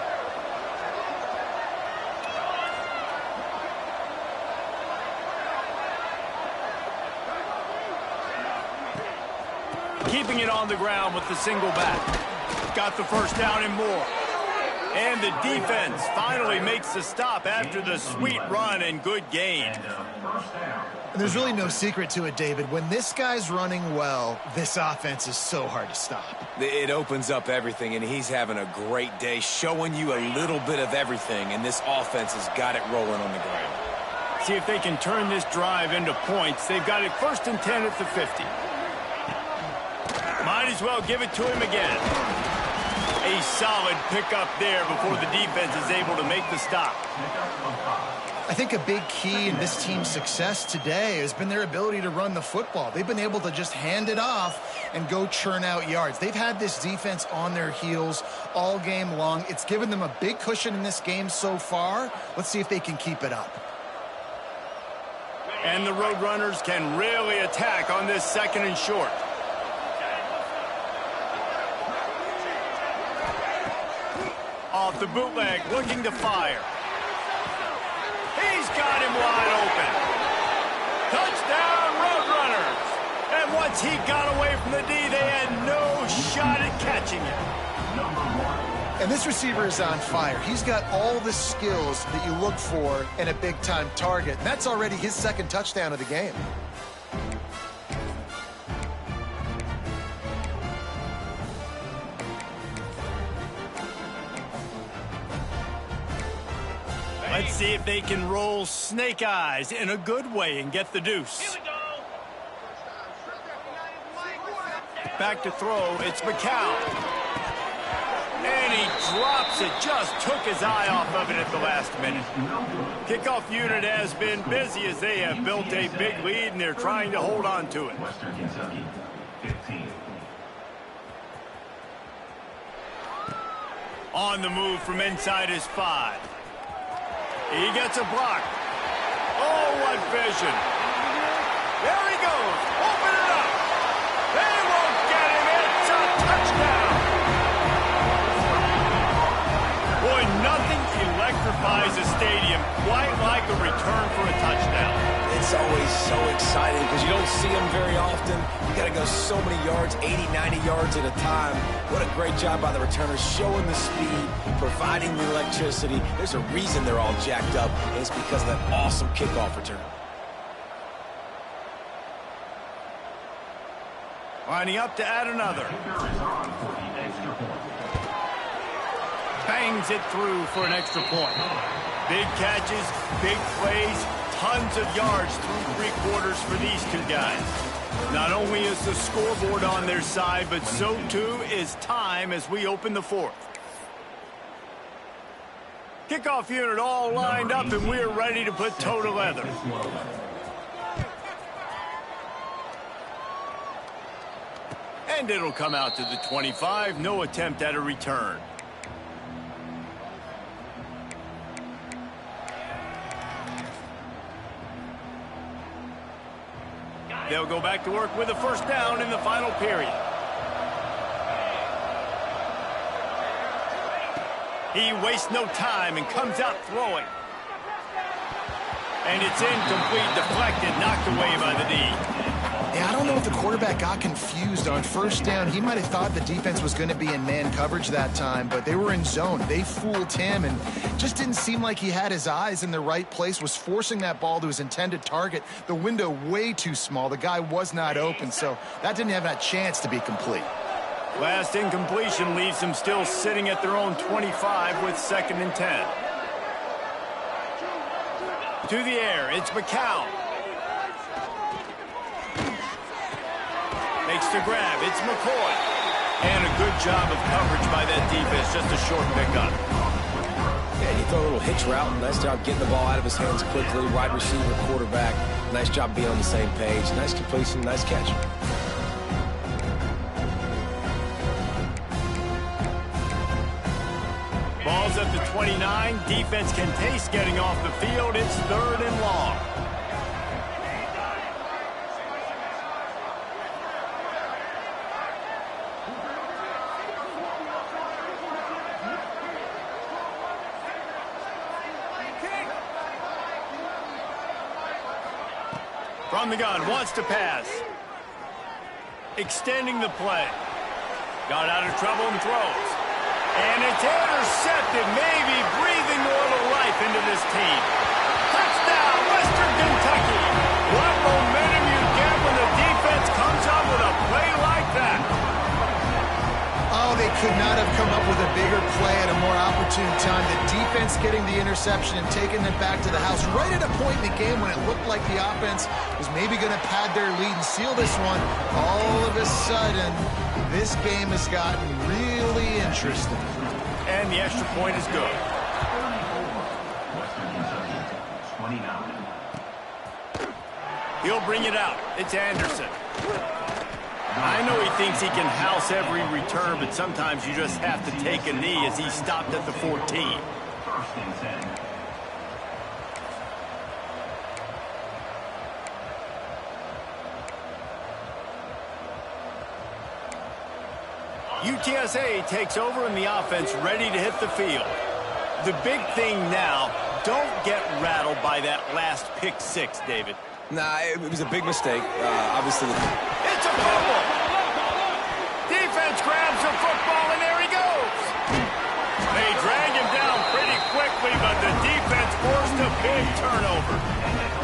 Keeping it on the ground with the single back. Got the first down and more. And the defense finally makes the stop after the sweet run and good gain. And there's really no secret to it, David. When this guy's running well, this offense is so hard to stop. It opens up everything, and he's having a great day, showing you a little bit of everything, and this offense has got it rolling on the ground. See if they can turn this drive into points. They've got it 1st and 10 at the 50. Might as well give it to him again. A solid pickup there before the defense is able to make the stop. I think a big key in this team's success today has been their ability to run the football. They've been able to just hand it off and go churn out yards. They've had this defense on their heels all game long. It's given them a big cushion in this game so far. Let's see if they can keep it up. And the Roadrunners can really attack on this 2nd and short. Off the bootleg, looking to fire. He's got him wide open. Touchdown, Roadrunners. And once he got away from the D, they had no shot at catching him. And this receiver is on fire. He's got all the skills that you look for in a big-time target. And that's already his 2nd touchdown of the game. Let's see if they can roll snake eyes in a good way and get the deuce. Back to throw, it's McCown. And he drops it, just took his eye off of it at the last minute. Kickoff unit has been busy as they have built a big lead, and they're trying to hold on to it. Western Kentucky, 15. On the move from inside his 5. He gets a block. Oh, what vision. There he goes. Open it up. They won't get him. It's a touchdown. Boy, nothing electrifies a stadium quite like a return for a touchdown. It's always so exciting because you don't see them very often. You got to go so many yards, 80, 90 yards at a time. What a great job by the returners, showing the speed, providing the electricity. There's a reason they're all jacked up, and it's because of that awesome kickoff return. Lining up to add another. Bangs it through for an extra point. Big catches, big plays, tons of yards through 3 quarters for these two guys. Not only is the scoreboard on their side, but so too is time as we open the 4th. Kickoff unit all lined up, and we're ready to put toe to leather. And it'll come out to the 25. No attempt at a return. They'll go back to work with a first down in the final period. He wastes no time and comes out throwing. And it's incomplete, deflected, knocked away by the D. Yeah, I don't know if the quarterback got confused on first down. He might have thought the defense was going to be in man coverage that time, but they were in zone. They fooled him and just didn't seem like he had his eyes in the right place, was forcing that ball to his intended target. The window way too small. The guy was not open, so that didn't have a chance to be complete. Last incompletion leaves them still sitting at their own 25 with 2nd and 10. To the air, it's McCown. Makes the grab, it's McCoy. And a good job of coverage by that defense, just a short pickup. Yeah, you throw a little hitch route. Nice job getting the ball out of his hands quickly. Wide receiver, quarterback. Nice job being on the same page. Nice completion, nice catch. Ball's at the 29. Defense can taste getting off the field. It's 3rd and long. From the gun, wants to pass. Extending the play. Got out of trouble and throws. And it's intercepted, maybe breathing a little life into this team. Touchdown, Western Kentucky. What momentum you get when the defense comes up with a play like that. Oh, they could not have come up with a bigger play at a more opportune time. The defense getting the interception and taking them back to the house right at a point in the game when it looked like the offense was maybe going to pad their lead and seal this one. All of a sudden, this game has gotten really interesting. And the extra point is good. Western Kentucky, 29. He'll bring it out. It's Anderson. I know he thinks he can house every return, but sometimes you just have to take a knee as he stopped at the 14. 1st and 10. UTSA takes over in the offense, ready to hit the field. The big thing now, don't get rattled by that last pick 6, David. Nah, it was a big mistake. Obviously, It's a fumble. Defense grabs the football, and there he goes. They drag him down pretty quickly, but the defense forced a big turnover.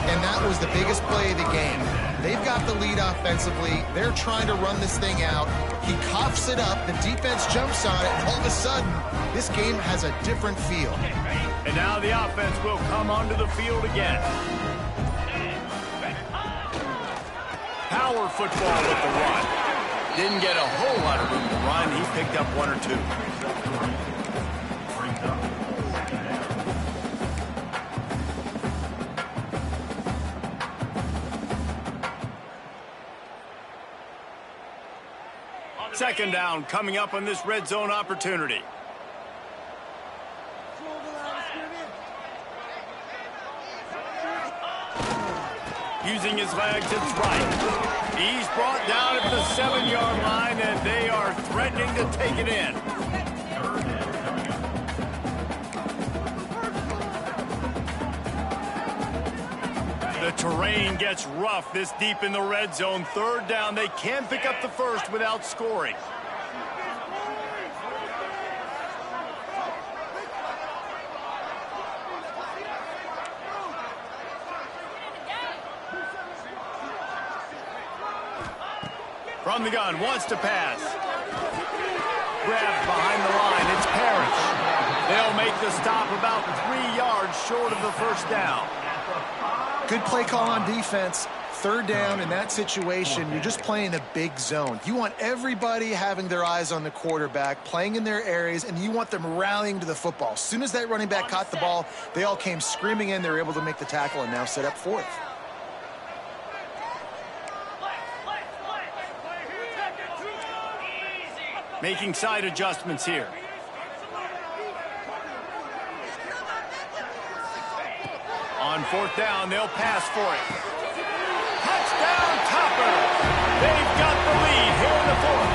And that was the biggest play of the game. They've got the lead offensively. They're trying to run this thing out. He coughs it up. The defense jumps on it. And all of a sudden, this game has a different feel. And now the offense will come onto the field again. Power football with the run. Didn't get a whole lot of room to run. He picked up 1 or 2. Second down coming up on this red zone opportunity. Using his legs, it's right. He's brought down at the 7-yard line, and they are threatening to take it in. The terrain gets rough this deep in the red zone. Third down, they can pick up the first without scoring. From the gun, wants to pass. Grabbed behind the line, it's Parrish. They'll make the stop about 3 yards short of the first down. Good play call on defense. Third down in that situation, you're just playing a big zone. You want everybody having their eyes on the quarterback, playing in their areas, and you want them rallying to the football. As soon as that running back caught the ball, they all came screaming in. They were able to make the tackle and now set up fourth. Making side adjustments here. On fourth down, they'll pass for it. Touchdown, Topper! They've got the lead here in the fourth.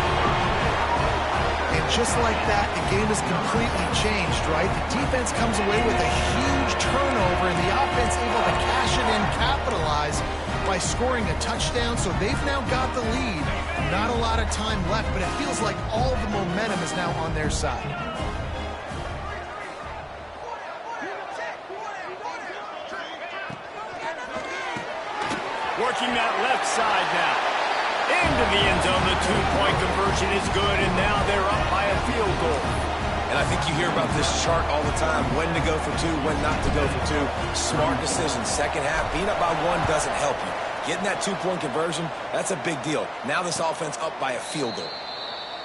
And just like that, the game is completely changed, right? The defense comes away with a huge turnover, and the offense able to cash it in, capitalize by scoring a touchdown. So they've now got the lead. Not a lot of time left, but it feels like all the momentum is now on their side. Working that left side now. Into the end zone, the two-point conversion is good, and now they're up by a field goal. And I think you hear about this chart all the time, when to go for two, when not to go for two. Smart decision. Second half, being up by one doesn't help you. Getting that two-point conversion, that's a big deal. Now this offense up by a field goal.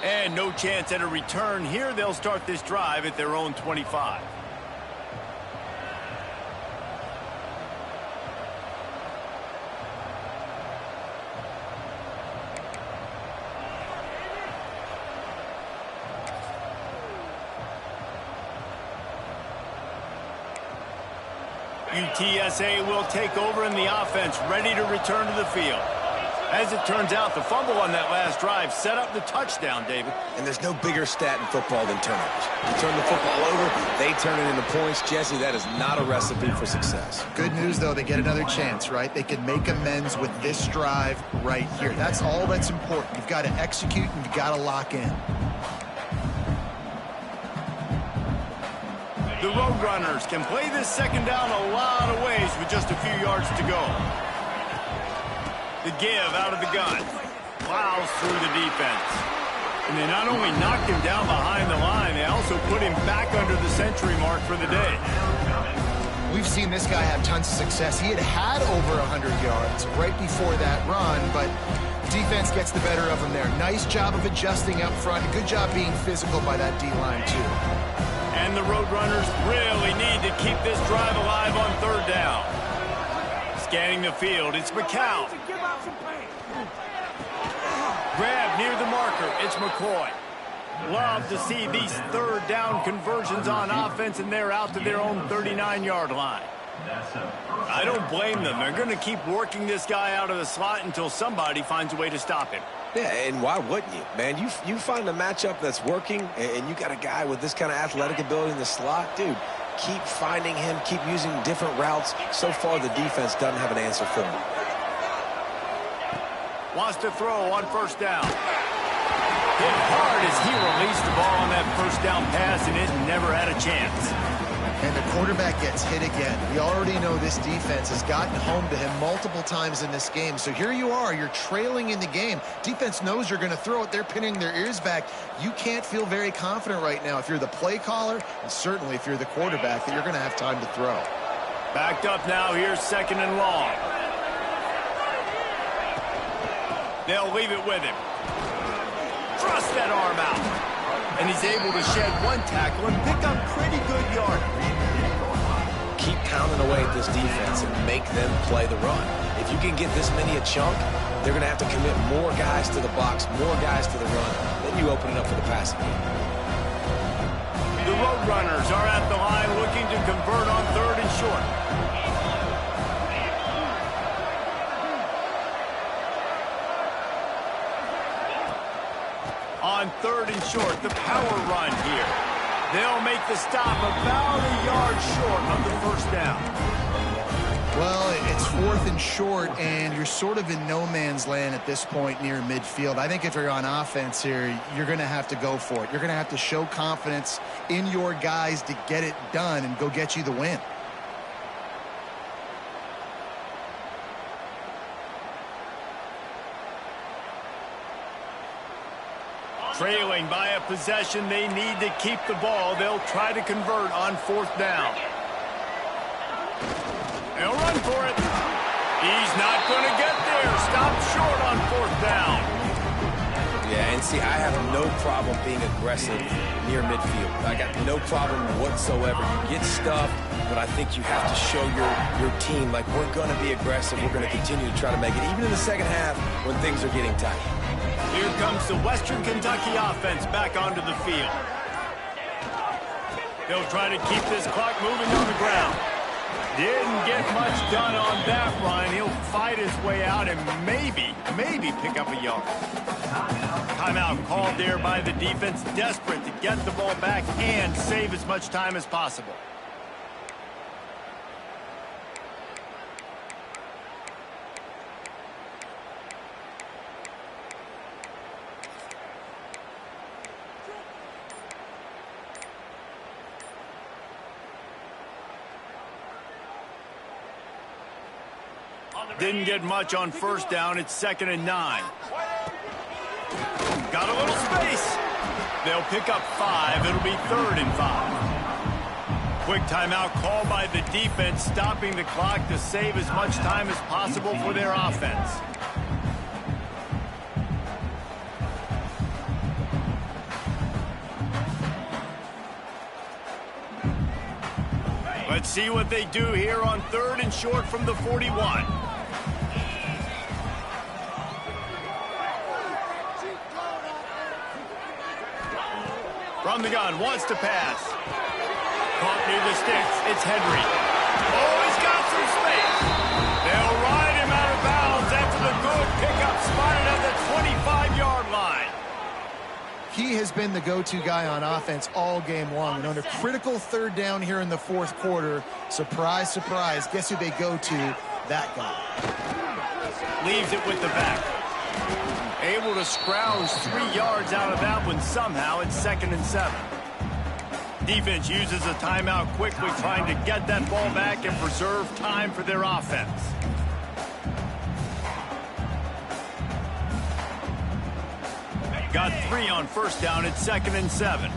And no chance at a return here. They'll start this drive at their own 25. UTSA will take over in the offense, ready to return to the field. As it turns out, the fumble on that last drive set up the touchdown, David. And there's no bigger stat in football than turnovers. You turn the football over, they turn it into points. Jesse, that is not a recipe for success. Good news, though, they get another chance, right? They can make amends with this drive right here. That's all that's important. You've got to execute and you've got to lock in. The Roadrunners can play this second down a lot of ways with just a few yards to go. The give out of the gun. Plows through the defense. And they not only knocked him down behind the line, they also put him back under the century mark for the day. We've seen this guy have tons of success. He had over 100 yards right before that run, but defense gets the better of him there. Nice job of adjusting up front. Good job being physical by that D-line, too. And the Roadrunners really need to keep this drive alive on third down. Scanning the field, it's McCown. Grab near the marker, it's McCoy. Love to see these third down conversions on offense, and they're out to their own 39-yard line. I don't blame them. They're going to keep working this guy out of the slot until somebody finds a way to stop him. Yeah, and why wouldn't you, man? You find a matchup that's working, and you got a guy with this kind of athletic ability in the slot, dude. Keep finding him, keep using different routes. So far, the defense doesn't have an answer for him. Wants to throw on first down. Hit hard as he released the ball on that first down pass, and it never had a chance. And the quarterback gets hit again. We already know this defense has gotten home to him multiple times in this game. So here you are, you're trailing in the game. Defense knows you're going to throw it. They're pinning their ears back. You can't feel very confident right now if you're the play caller, and certainly if you're the quarterback, that you're going to have time to throw. Backed up now, here's second and long. They'll leave it with him. Thrust that arm out. And he's able to shed one tackle and pick up pretty good yardage. Keep pounding away at this defense and make them play the run. If you can get this many a chunk, they're going to have to commit more guys to the box, more guys to the run. Then you open it up for the passing game. The Roadrunners are at the line looking to convert on 3rd and short. On 3rd and short, the power run here. They'll make the stop about a yard short of the first down. Well, it's 4th and short, and you're sort of in no man's land at this point near midfield. I think if you're on offense here, you're going to have to go for it. You're going to have to show confidence in your guys to get it done and go get you the win. Trailing by a possession, they need to keep the ball. They'll try to convert on 4th down. They'll run for it. He's not going to get there. Stopped short on 4th down. Yeah, and see, I have no problem being aggressive near midfield. I got no problem whatsoever. You get stuffed, but I think you have to show your team, like, we're going to be aggressive. We're going to continue to try to make it, even in the second half when things are getting tight. Here comes the Western Kentucky offense back onto the field. They'll try to keep this clock moving on the ground. Didn't get much done on that run. He'll fight his way out and maybe pick up a yard. Timeout called there by the defense, desperate to get the ball back and save as much time as possible. Didn't get much on 1st down. It's 2nd and 9. Got a little space. They'll pick up 5. It'll be 3rd and 5. Quick timeout called by the defense, stopping the clock to save as much time as possible for their offense. Let's see what they do here on 3rd and short from the 41. From the gun, wants to pass. Caught near the sticks. It's Henry. Oh, he's got some space. They'll ride him out of bounds after the good pickup, spotted at the 25-yard line. He has been the go-to guy on offense all game long. And on a critical 3rd down here in the 4th quarter, surprise, surprise, guess who they go to? That guy. Leaves it with the back. Able to scrounge 3 yards out of that one somehow. It's 2nd and 7. Defense uses a timeout quickly, trying to get that ball back and preserve time for their offense. Got 3 on 1st down. It's 2nd and 7.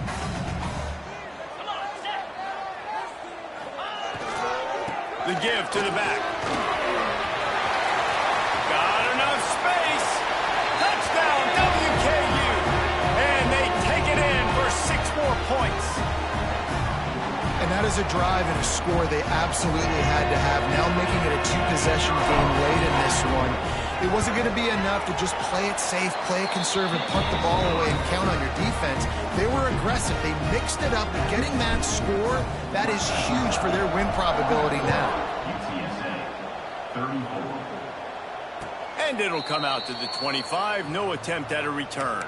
The give to the back. Got enough space. Touchdown, WKU. And they take it in for 6 more points. And that is a drive and a score they absolutely had to have. Now making it a 2-possession game late in this one. It wasn't going to be enough to just play it safe, play it conservative, punt the ball away, and count on your defense. They were aggressive. They mixed it up. And getting that score, that is huge for their win probability now. And it'll come out to the 25. No attempt at a return.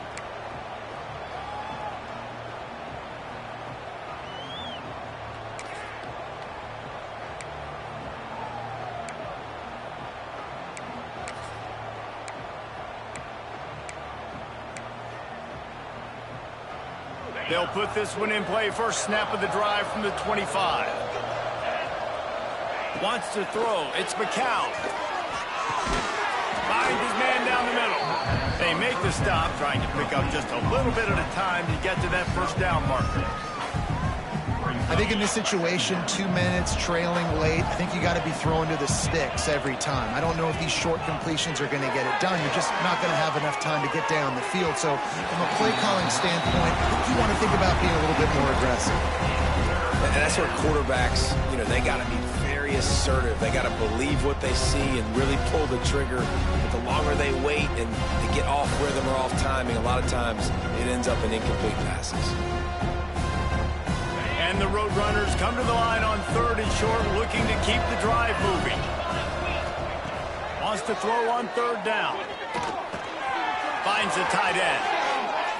They'll put this one in play. First snap of the drive from the 25. Wants to throw. It's McCown. Finds his man down the middle. They make the stop, trying to pick up just a little bit at a time to get to that first down marker. I think in this situation, 2 minutes trailing late, I think you got to be throwing to the sticks every time. I don't know if these short completions are going to get it done. You're just not going to have enough time to get down the field. So from a play calling standpoint, you want to think about being a little bit more aggressive. And that's where quarterbacks, they got to be very very assertive. They got to believe what they see and really pull the trigger. But the longer they wait and they get off rhythm or off timing, a lot of times it ends up in incomplete passes. And the Roadrunners come to the line on 3rd and short, looking to keep the drive moving. Wants to throw on 3rd down. Finds the tight end.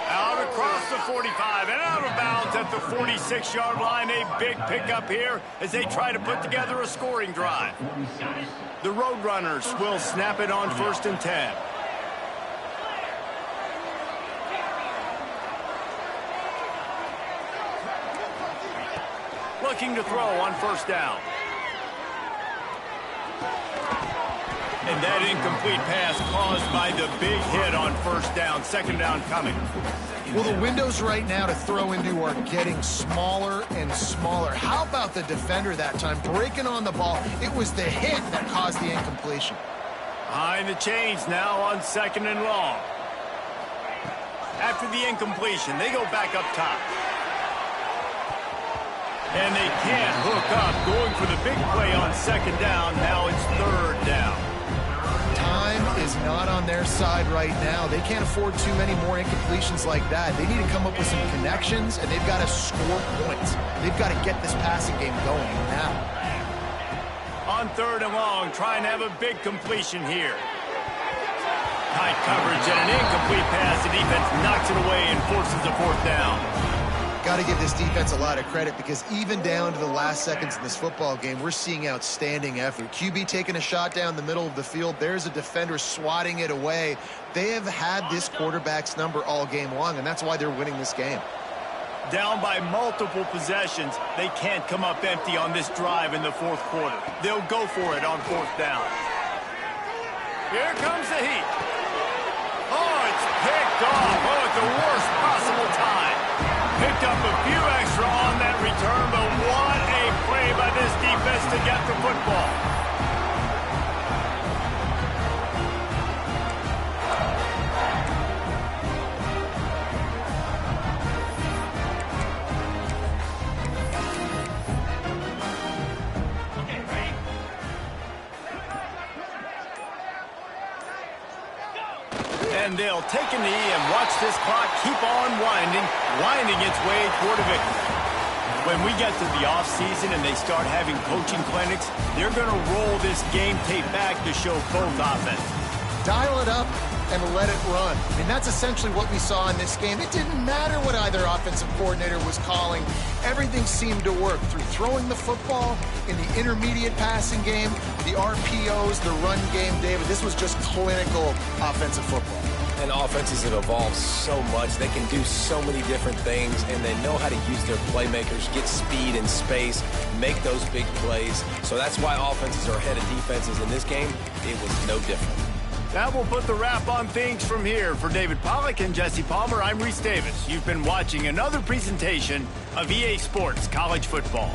Out across the 45 and out of bounds at the 46-yard line. A big pickup here as they try to put together a scoring drive. The Roadrunners will snap it on 1st and 10. Looking to throw on 1st down. And that incomplete pass caused by the big hit on 1st down. 2nd down coming. Well, the windows right now to throw into are getting smaller and smaller. How about the defender that time breaking on the ball? It was the hit that caused the incompletion. Behind the chains now on 2nd and long. After the incompletion, they go back up top. And they can't hook up, going for the big play on 2nd down. Now it's 3rd down. Time is not on their side right now. They can't afford too many more incompletions like that. They need to come up with some connections, and they've got to score points. They've got to get this passing game going now. On 3rd and long, trying to have a big completion here. Tight coverage and an incomplete pass. The defense knocks it away and forces a 4th down. Got to give this defense a lot of credit because even down to the last seconds in this football game, we're seeing outstanding effort. QB taking a shot down the middle of the field. There's a defender swatting it away. They have had this quarterback's number all game long, and that's why they're winning this game. Down by multiple possessions, they can't come up empty on this drive in the 4th quarter. They'll go for it on 4th down. Here comes the heat. Oh, it's picked off. Oh, at the worst possible time. Picked up a few extra on that return, but what a play by this defense to get the football. And they'll take a knee and watch this clock keep on winding its way toward a victory. When we get to the offseason and they start having coaching clinics, they're going to roll this game tape back to show both offenses. Dial it up and let it run. I mean, that's essentially what we saw in this game. It didn't matter what either offensive coordinator was calling. Everything seemed to work through throwing the football, in the intermediate passing game, the RPOs, the run game, David. This was just clinical offensive football. And offenses have evolved so much. They can do so many different things, and they know how to use their playmakers, get speed and space, make those big plays. So that's why offenses are ahead of defenses. In this game, it was no different. That will put the wrap on things from here. For David Pollack and Jesse Palmer, I'm Reese Davis. You've been watching another presentation of EA Sports College Football.